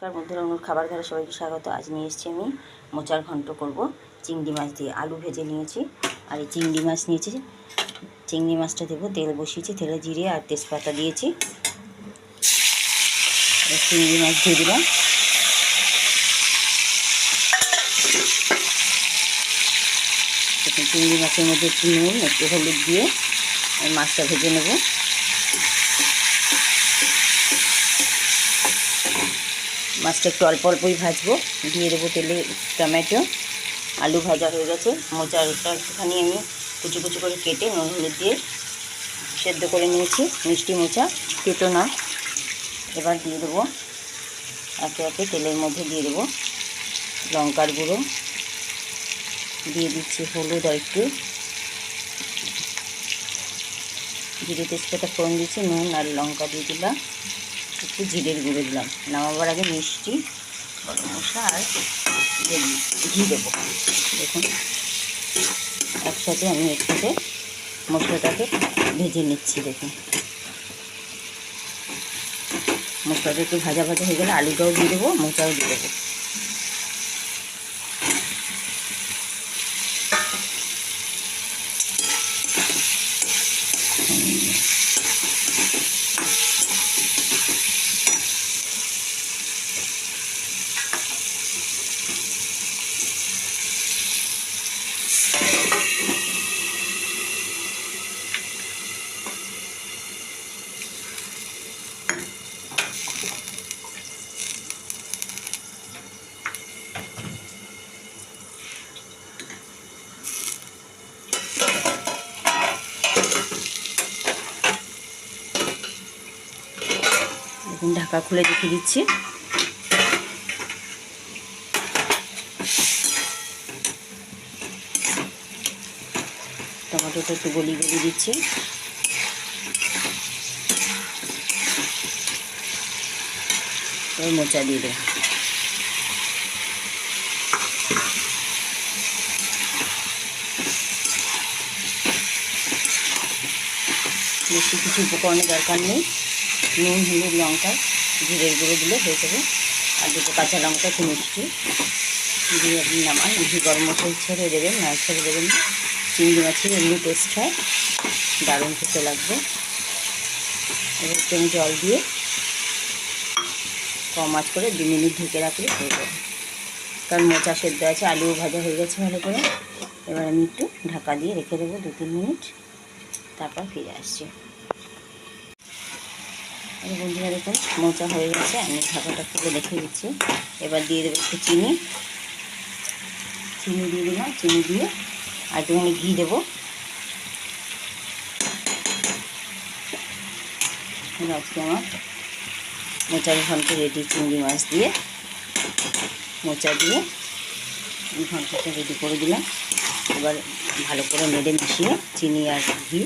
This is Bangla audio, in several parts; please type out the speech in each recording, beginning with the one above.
নমস্কার বন্ধুরা, আমার খাবার ঘরে সবাইকে স্বাগত। আজ নিয়ে এসেছি আমি মোচার ঘন্ট করব চিংড়ি মাছ দিয়ে। আলু ভেজে নিয়েছি আর এই চিংড়ি মাছ নিয়েছি। চিংড়ি মাছটা দেবো, তেল বসিয়েছি, তেলে জিরে আর তেজপাতা দিয়েছি। চিংড়ি মাছ দিয়ে দিলাম। চিংড়ি মাছের মধ্যে একটু নুন, একটু হলুদ দিয়ে মাছটা ভেজে নেব। মাছটা একটু অল্প অল্পই ভাজবো। দিয়ে দেবো তেলে টমেটো। আলু ভাজা হয়ে গেছে। মোচাটা একটুখানি আমি কুচি কুচি করে কেটে নুন হলুদ দিয়ে সেদ্ধ করে নিয়েছি। মিষ্টি মোচা, তেতো না। এবার দিয়ে দেবো একে একে তেলের মধ্যে দিয়ে দেবো লঙ্কার গুঁড়ো, দিয়ে দিচ্ছি হলুদ আর একটু জিরে তেজপাতা ফোড়ন দিচ্ছি, নুন আর লঙ্কা দিয়ে দিলাম, একটু জিরের গুঁড়ো দিলাম। নামাবার আগে মিষ্টি, গরম মশলা আর ঘি দেবো। দেখুন একসাথে আমি একসাথে মশলাটাকে ভেজে নিচ্ছি। দেখুন মশলাটা একটু ভাজা ভাজা হয়ে গেলে আলুটাও দিয়ে দেবো, মোচাও দিয়ে দেবো। ঢাকা খুলে রেখে দিচ্ছি। টমেটোটা একটু গলিয়ে গলিয়ে দিচ্ছি। এবার মোচা দিয়ে দেবো। বেশি কিছু উপকরণের দরকার নেই। নুন, হলুদ, লঙ্কা, জিরের গুঁড়ো দিলে হয়ে যাবে। আর দুটো কাঁচা লঙ্কা, একটু মিষ্টি দিয়ে আপনি নামান। ঘি গরম মশলা ছেড়ে দেবেন, না ছেড়ে দেবেন। চিংড়ি মাছের এমনি টেস্ট হয়, দারুণ খেতে লাগবে। এবার একটু জল দিয়ে কম আঁচ করে 2 মিনিট ঢেকে রাখলে হয়ে যাবে। কারণ মোচা সেদ্ধ আছে, আলুও ভাজা হয়ে গেছে ভালো করে। এবার আমি একটু ঢাকা দিয়ে রেখে দেবো 2-3 মিনিট, তারপর ফিরে আসছি। বন্ধুরা দেখুন মোচা হয়ে গেছে, আমি ঢাকাটা খুলে দেখে দিচ্ছি। এবার দিয়ে দেবো একটু চিনি দিয়ে দিলাম। চিনি দিয়ে আর একটুখানি ঘি দেবো। আজকে আমার মোচার ঘন্ট রেডি। চিংড়ি মাছ দিয়ে মোচা দিয়ে ঘন্টটা রেডি করে দিলাম। এবার ভালো করে নেড়ে মিশিয়ে চিনি আর ঘি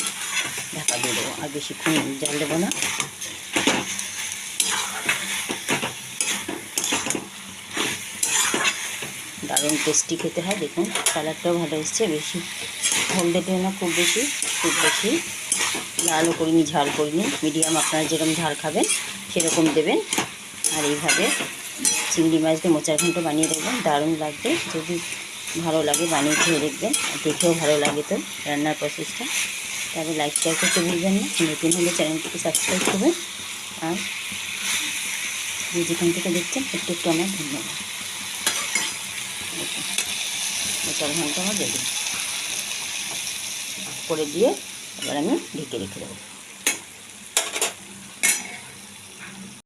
ঢাকা দিয়ে দেবো। আর বেশিক্ষণ জাল দেবো না। দারুণ টেস্টি খেতে হয়। দেখুন কালারটাও ভালো এসছে। বেশি হলদেটেও না, খুব বেশি লালও করিনি, ঝাল করিনি, মিডিয়াম। আপনারা যেরকম ঝাল খাবেন সেরকম দেবেন। আর এইভাবে চিংড়ি মাছ দিয়ে মোচার ঘন্ট বানিয়ে দেখবেন, দারুণ লাগবে। যদি ভালো লাগে বানিয়ে খেয়ে দেখবেন, দেখেও ভালো লাগে তো রান্নার প্রসেসটা। তাহলে লাইক শেয়ার করতে ভুলবেন না। নতুন হলে চ্যানেলটিকে সাবস্ক্রাইব করবেন। আর যেখান থেকে দেখছেন একটু একটু আমার ধন্যবাদ। মোচার ঘন্ট আমার রেডি করে দিয়ে এবার আমি ঢেকে রেখে দেবো।